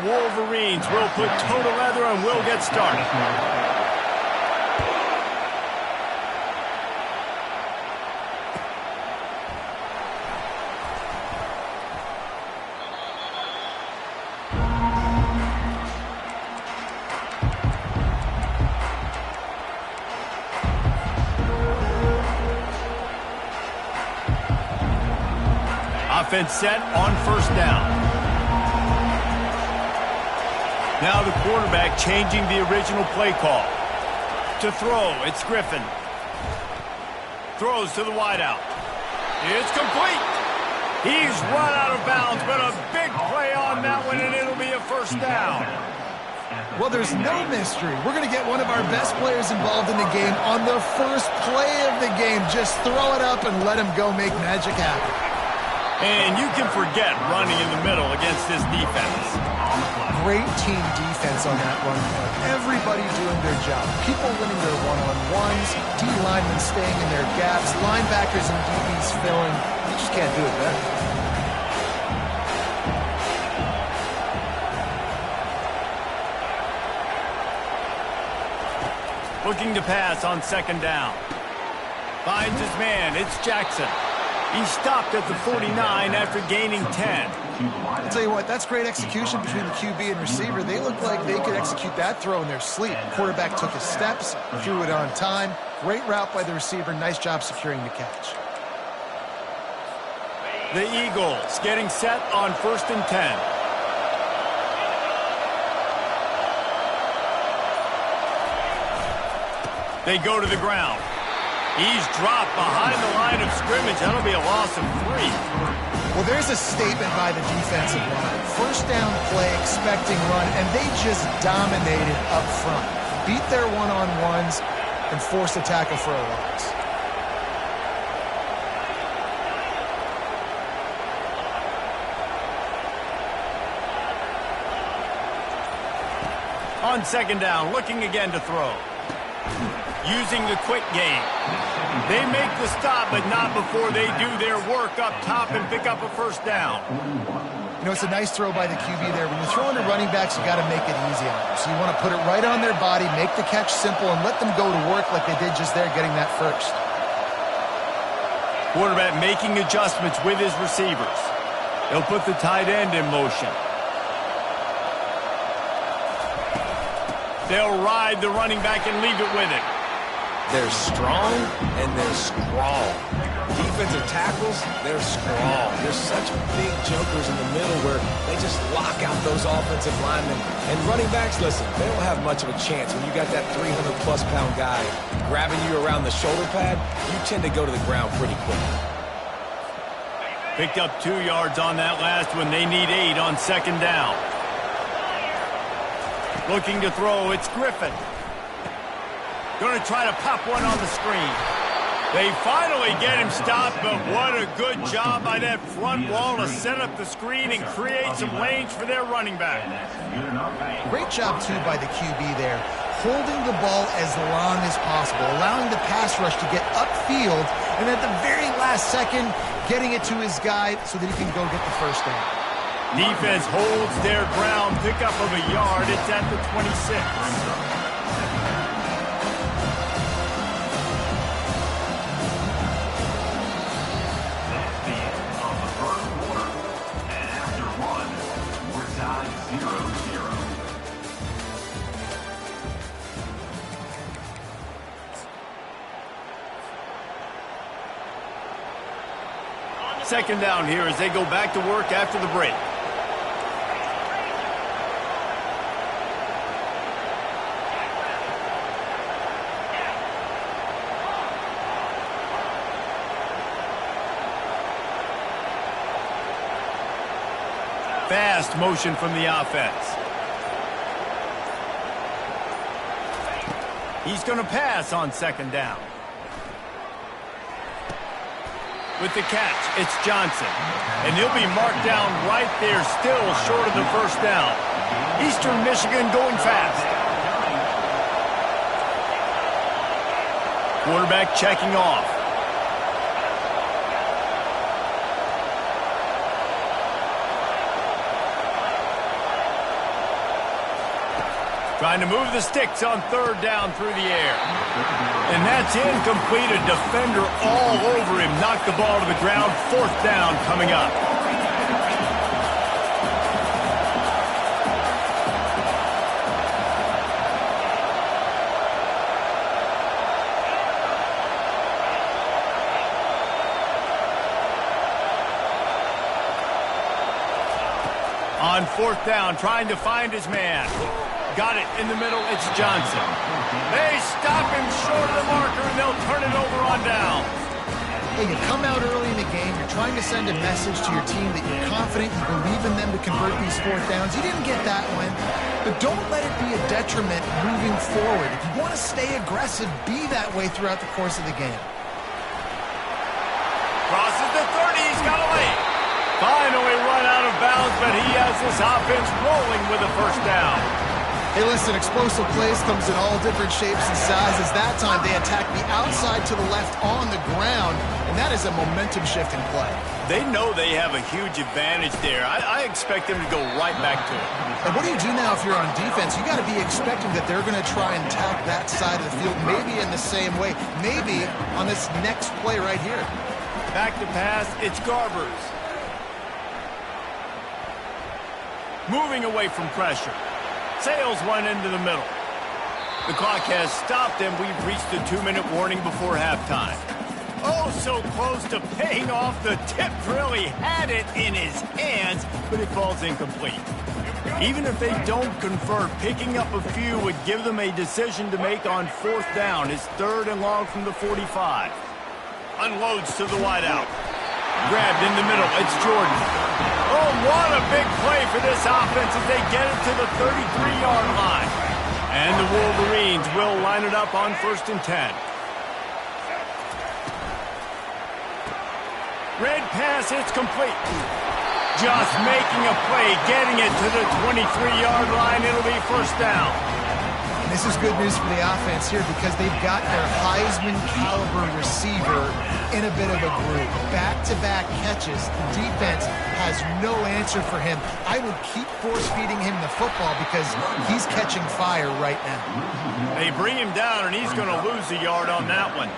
Wolverines will put total leather and we'll get started. Offense set on first down. Now the quarterback changing the original play call. To throw, it's Griffin. Throws to the wideout. It's complete. He's run out of bounds, but a big play on that one, and it'll be a first down. Well, there's no mystery. We're going to get one of our best players involved in the game on the first play of the game. Just throw it up and let him go make magic happen. And you can forget running in the middle against this defense. Great team defense on that run play. Everybody doing their job. People winning their one-on-ones, D-linemen staying in their gaps, linebackers and DBs filling. You just can't do it better. Looking to pass on second down. Finds his man. It's Jackson. He stopped at the 49 after gaining 10. I'll tell you what, that's great execution between the QB and receiver. They looked like they could execute that throw in their sleep. Quarterback took his steps, threw it on time. Great route by the receiver. Nice job securing the catch. The Eagles getting set on first and 10. They go to the ground. He's dropped behind the line of scrimmage. That'll be a loss of 3. Well, there's a statement by the defensive line. First down play, expecting run, and they just dominated up front. Beat their one-on-ones and forced a tackle for a loss. On second down, looking again to throw. Using the quick game. They make the stop, but not before they do their work up top and pick up a first down. You know, it's a nice throw by the QB there. When you're throwing to running backs, you got to make it easy on them. So you want to put it right on their body, make the catch simple, and let them go to work like they did just there, getting that first. Quarterback making adjustments with his receivers. He'll put the tight end in motion. They'll ride the running back and leave it with it. They're strong and they're scrawl. Defensive tackles, they're scrawl. They're such big jokers in the middle where they just lock out those offensive linemen. And running backs, listen, they don't have much of a chance. When you got that 300-plus pound guy grabbing you around the shoulder pad, you tend to go to the ground pretty quick. Picked up 2 yards on that last one. They need 8 on second down. Looking to throw, it's Griffin. Going to try to pop one on the screen. They finally get him stopped, but what a good job by that front wall to set up the screen and create some lanes for their running back. Great job, too, by the QB there. Holding the ball as long as possible, allowing the pass rush to get upfield, and at the very last second, getting it to his guy so that he can go get the first down. Defense holds their ground, pickup of a yard. It's at the 26. Second down here as they go back to work after the break. Fast motion from the offense. He's going to pass on second down. With the catch, it's Johnson. And he'll be marked down right there, still short of the first down. Eastern Michigan going fast. Quarterback checking off. Trying to move the sticks on third down through the air. And that's incomplete. A defender all over him. Knocked the ball to the ground. Fourth down coming up. On fourth down, trying to find his man. Got it in the middle. It's Johnson. They stop him short of the marker, and they'll turn it over on down. Hey, you come out early in the game. You're trying to send a message to your team that you're confident, you believe in them to convert these fourth downs. You didn't get that one, but don't let it be a detriment moving forward. If you want to stay aggressive, be that way throughout the course of the game. Crosses the 30. He's got a lane. Finally run out of bounds, but he has this offense rolling with a first down. Hey, listen, explosive plays comes in all different shapes and sizes. That time they attack the outside to the left on the ground, and that is a momentum-shifting play. They know they have a huge advantage there. I expect them to go right back to it. And what do you do now if you're on defense? You got to be expecting that they're going to try and attack that side of the field, maybe in the same way, maybe on this next play right here. Back to pass, it's Garbers. Moving away from pressure. Sails one into the middle. The clock has stopped, and we've reached the 2-minute warning before halftime. Oh, so close to paying off. The tip really had it in his hands, but it falls incomplete. Even if they don't convert, picking up a few would give them a decision to make on fourth down. It's third and long from the 45. Unloads to the wideout. Grabbed in the middle. It's Jordan. Oh, what a big play for this offense as they get it to the 33-yard line. And the Wolverines will line it up on 1st and 10. Red pass, it's complete. Just making a play, getting it to the 23-yard line. It'll be first down. And this is good news for the offense here because they've got their Heisman-caliber receiver in a bit of a group. Back-to-back catches. The defense has no answer for him. I would keep force-feeding him the football because he's catching fire right now. They bring him down, and he's going to lose a yard on that one.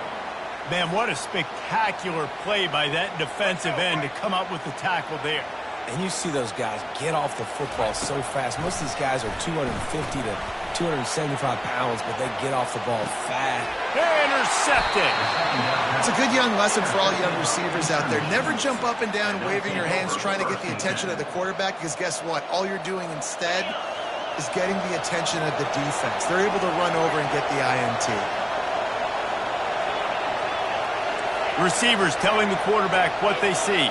Man, what a spectacular play by that defensive end to come up with the tackle there. And you see those guys get off the football so fast. Most of these guys are 250 to 275 pounds, but they get off the ball fast. Intercepted. It's a good young lesson for all young receivers out there. Never jump up and down waving your hands trying to get the attention of the quarterback because guess what? All you're doing instead is getting the attention of the defense. They're able to run over and get the INT. Receivers telling the quarterback what they see.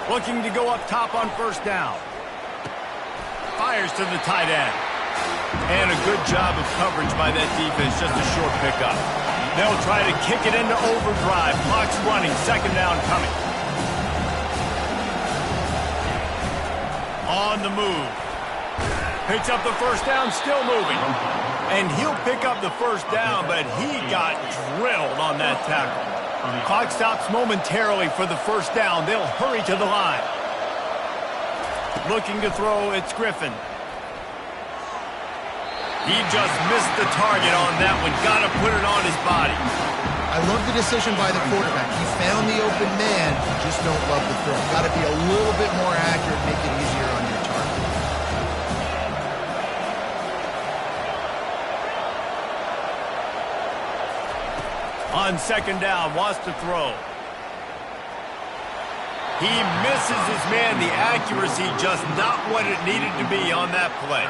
Looking to go up top on first down. Fires to the tight end. And a good job of coverage by that defense, just a short pickup. They'll try to kick it into overdrive. Clock's running, second down coming. On the move. Picks up the first down, still moving. And he'll pick up the first down, but he got drilled on that tackle. Clock stops momentarily for the first down. They'll hurry to the line. Looking to throw, it's Griffin. He just missed the target on that one. Got to put it on his body. I love the decision by the quarterback. He found the open man. Just don't love the throw. Got to be a little bit more accurate, make it easier on your target. On second down, wants to throw. He misses his man. The accuracy just not what it needed to be on that play.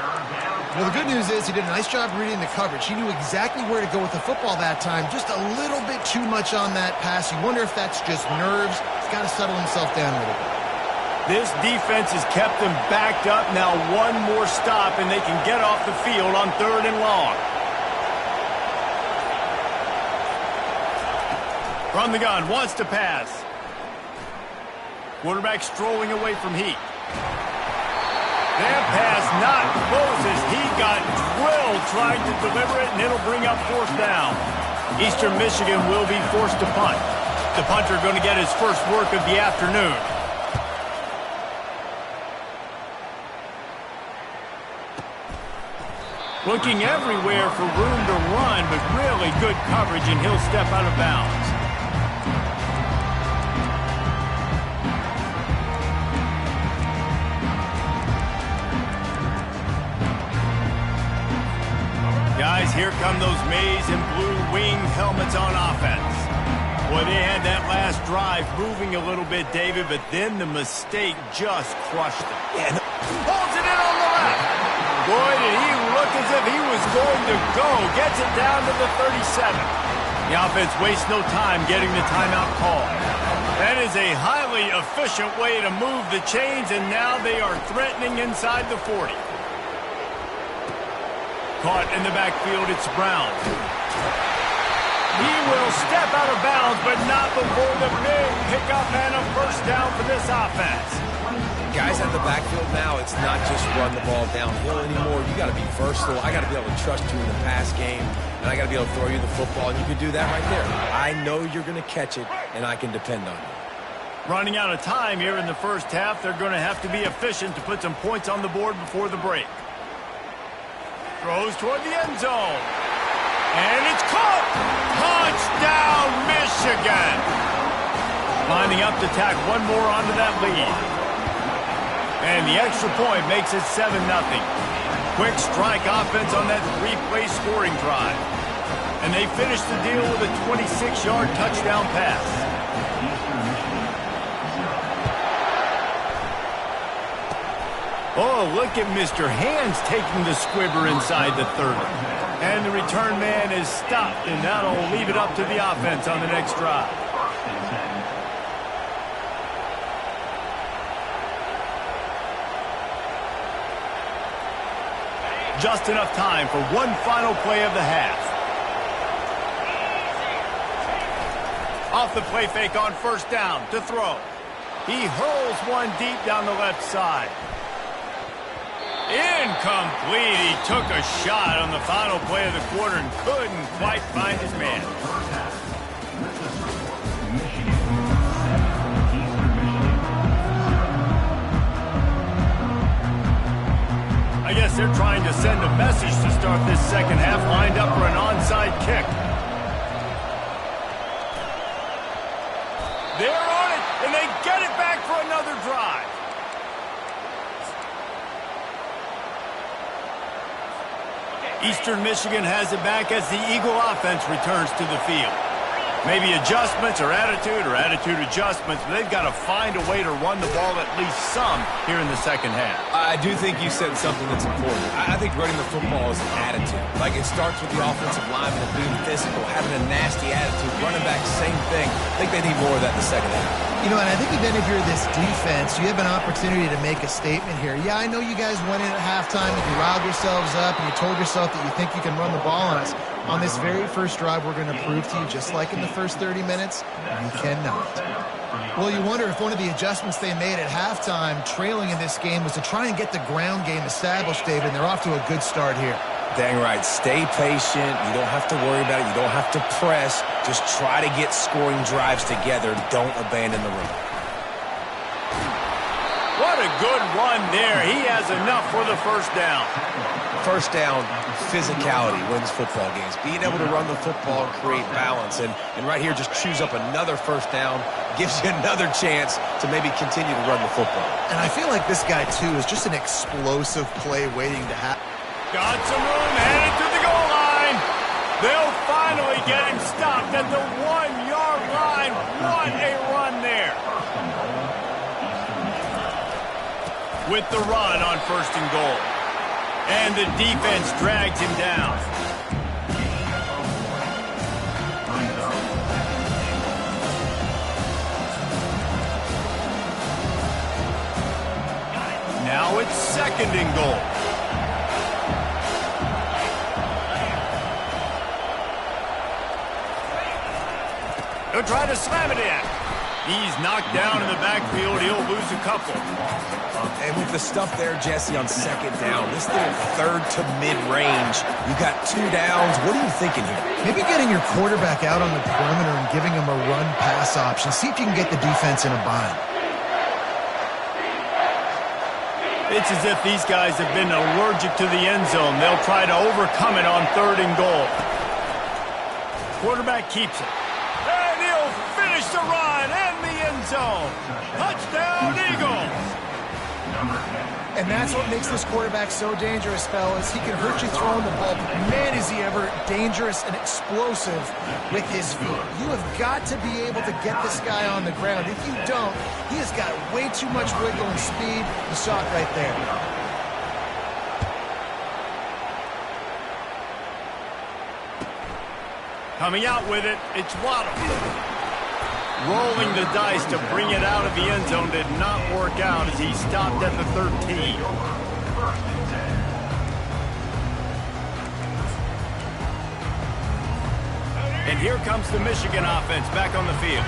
Well, the good news is he did a nice job reading the coverage. He knew exactly where to go with the football that time. Just a little bit too much on that pass. You wonder if that's just nerves. He's got to settle himself down a little bit. This defense has kept them backed up. Now one more stop, and they can get off the field on third and long. From the gun, wants to pass. Quarterback strolling away from Heat. That pass not close as he got drilled trying to deliver it, and it'll bring up fourth down. Eastern Michigan will be forced to punt. The punter going to get his first work of the afternoon. Looking everywhere for room to run, but really good coverage, and he'll step out of bounds. Guys, here come those maize and blue wing helmets on offense. Boy, they had that last drive moving a little bit, David, but then the mistake just crushed them. Yeah, Pulls it in on the left. Boy, did he look as if he was going to go. Gets it down to the 37. The offense wastes no time getting the timeout call. That is a highly efficient way to move the chains, and now they are threatening inside the 40. Caught in the backfield, it's Brown. He will step out of bounds, but not before the big pickup and a first down for this offense. Guys at the backfield now, it's not just run the ball downhill anymore. You got to be versatile. I got to be able to trust you in the pass game, and I got to be able to throw you the football, and you can do that right there. I know you're going to catch it, and I can depend on you. Running out of time here in the first half, they're going to have to be efficient to put some points on the board before the break. Throws toward the end zone. And it's caught! Touchdown, Michigan! Lining up to tack one more onto that lead. And the extra point makes it 7-0. Quick strike offense on that three-play scoring drive. And they finish the deal with a 26-yard touchdown pass. Oh, look at Mr. Hands taking the squibber inside the 30. And the return man is stopped, and that'll leave it up to the offense on the next drive. Just enough time for one final play of the half. Off the play fake on first down to throw. He hurls one deep down the left side. Incomplete. He took a shot on the final play of the quarter and couldn't quite find his man. I guess they're trying to send a message to start this second half, lined up for an onside kick. They're on it, and they get it back for another drive. Eastern Michigan has it back as the Eagle offense returns to the field. Maybe adjustments or attitude adjustments, but they've got to find a way to run the ball at least some here in the second half. I do think you said something that's important. I think running the football is an attitude. Like, it starts with the offensive lineman being physical, having a nasty attitude. Running back, same thing. I think they need more of that in the second half. You know, and I think even if you're this defense, you have an opportunity to make a statement here. Yeah, I know you guys went in at halftime and you riled yourselves up and you told yourself that you think you can run the ball on us. On this very first drive, we're going to prove to you, just like in the first 30 minutes, you cannot. Well, you wonder if one of the adjustments they made at halftime, trailing in this game, was to try and get the ground game established, David, and they're off to a good start here. Dang right. Stay patient. You don't have to worry about it. You don't have to press. Just try to get scoring drives together. Don't abandon the run. What a good run there. He has enough for the first down. First down, physicality wins football games. Being able to run the football and create balance. And right here, just choose up another first down. Gives you another chance to maybe continue to run the football. And I feel like this guy, too, is just an explosive play waiting to happen. Got some room, headed to the goal line. They'll finally get him stopped at the 1-yard line. What a run there. With the run on first and goal. And the defense drags him down. Now it's second and goal. He'll try to slam it in. He's knocked down in the backfield. He'll lose a couple. And with the stuff there, Jesse, on second down, this little third to mid-range, you got 2 downs. What are you thinking here? Maybe getting your quarterback out on the perimeter and giving him a run-pass option. See if you can get the defense in a bind. It's as if these guys have been allergic to the end zone. They'll try to overcome it on 3rd and goal. Quarterback keeps it. And he'll finish the run in the end zone. Touchdown, Eagles! And that's what makes this quarterback so dangerous, fellas. He can hurt you throwing the ball, but man, is he ever dangerous and explosive with his feet. You have got to be able to get this guy on the ground. If you don't, he has got way too much wiggle and speed. You saw it right there. Coming out with it, it's Waddle. Rolling the dice to bring it out of the end zone did not work out as he stopped at the 13. And here comes the Michigan offense back on the field.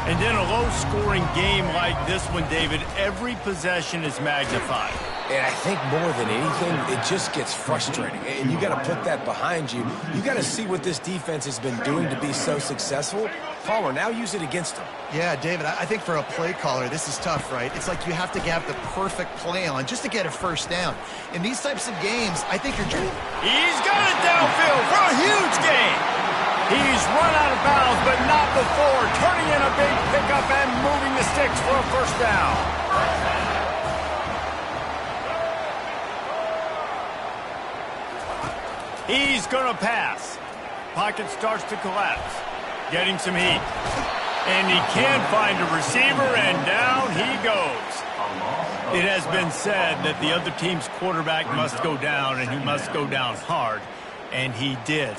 And in a low-scoring game like this one, David, every possession is magnified. And I think more than anything, it just gets frustrating. And you got to put that behind you. You got to see what this defense has been doing to be so successful. Palmer, now use it against them. Yeah, David, I think for a play caller, this is tough, right? It's like you have to have the perfect play on just to get a first down. In these types of games, I think you're... He's got it downfield for a huge gain. He's run out of bounds, but not before turning in a big pickup and moving the sticks for a first down. He's going to pass. Pocket starts to collapse. Getting some heat. And he can't find a receiver, and down he goes. It has been said that the other team's quarterback must go down, and he must go down hard. And he did.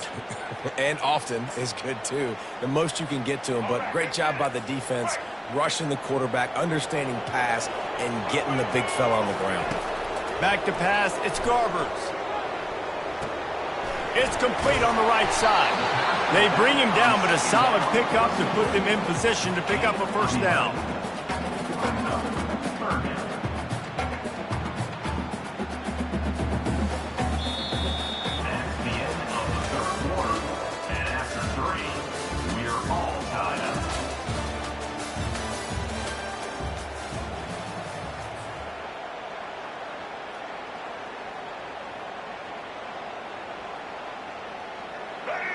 And often is good, too. The most you can get to him, but great job by the defense, rushing the quarterback, understanding pass, and getting the big fella on the ground. Back to pass, it's Garbers. It's complete on the right side. They bring him down, but a solid pickup to put them in position to pick up a first down.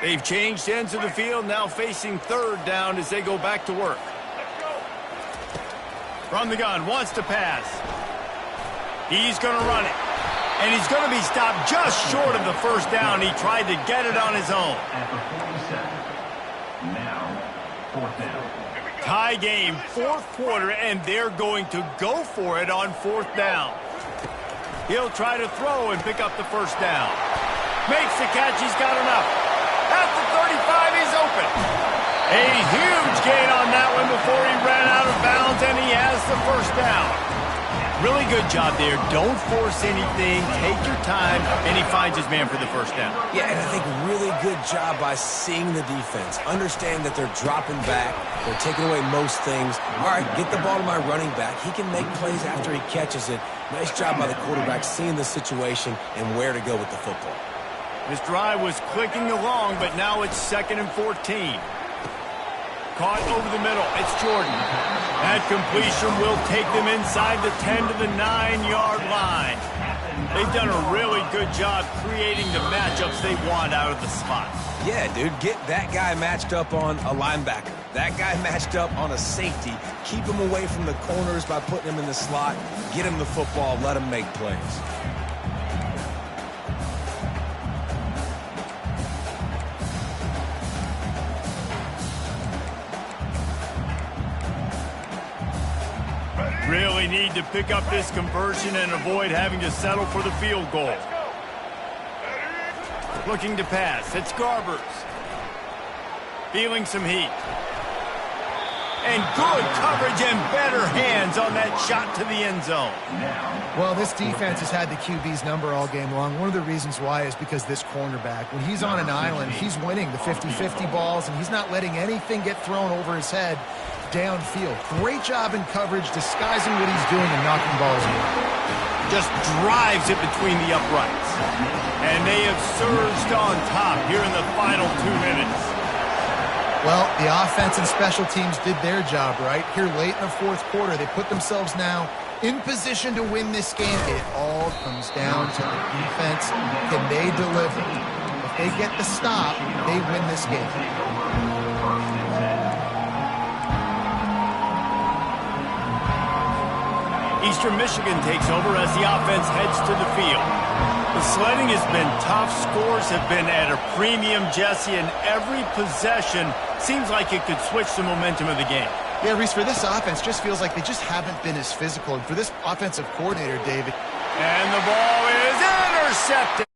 They've changed ends of the field, now facing 3rd down as they go back to work. From the gun, wants to pass. He's going to run it. And he's going to be stopped just short of the first down. He tried to get it on his own. Tie game, 4th quarter, and they're going to go for it on 4th down. He'll try to throw and pick up the first down. Makes the catch, he's got enough. At the 35, he's open. A huge gain on that one before he ran out of bounds, and he has the first down. Really good job there. Don't force anything. Take your time, and he finds his man for the first down. Yeah, and I think really good job by seeing the defense. Understand that they're dropping back. They're taking away most things. All right, get the ball to my running back. He can make plays after he catches it. Nice job by the quarterback seeing the situation and where to go with the football. This drive was clicking along, but now it's 2nd and 14. Caught over the middle. It's Jordan. That completion will take them inside the 10 to the 9-yard line. They've done a really good job creating the matchups they want out of the slot. Yeah, dude, get that guy matched up on a linebacker. That guy matched up on a safety. Keep him away from the corners by putting him in the slot. Get him the football. Let him make plays. Really need to pick up this conversion and avoid having to settle for the field goal. Looking to pass. It's Garbers. Feeling some heat. And good coverage and better hands on that shot to the end zone. Well, this defense has had the QB's number all game long. One of the reasons why is because this cornerback, when he's on an island, he's winning the 50-50 balls, and he's not letting anything get thrown over his head downfield. Great job in coverage, disguising what he's doing and knocking balls in. Just drives it between the uprights. And they have surged on top here in the final 2 minutes. Well, the offense and special teams did their job, right? Here late in the 4th quarter, they put themselves now in position to win this game. It all comes down to the defense. Can they deliver? If they get the stop, they win this game. Eastern Michigan takes over as the offense heads to the field. The sledding has been tough. Scores have been at a premium, Jesse, and every possession seems like it could switch the momentum of the game. Yeah, Reese, for this offense, just feels like they just haven't been as physical. And for this offensive coordinator, David. And the ball is intercepted.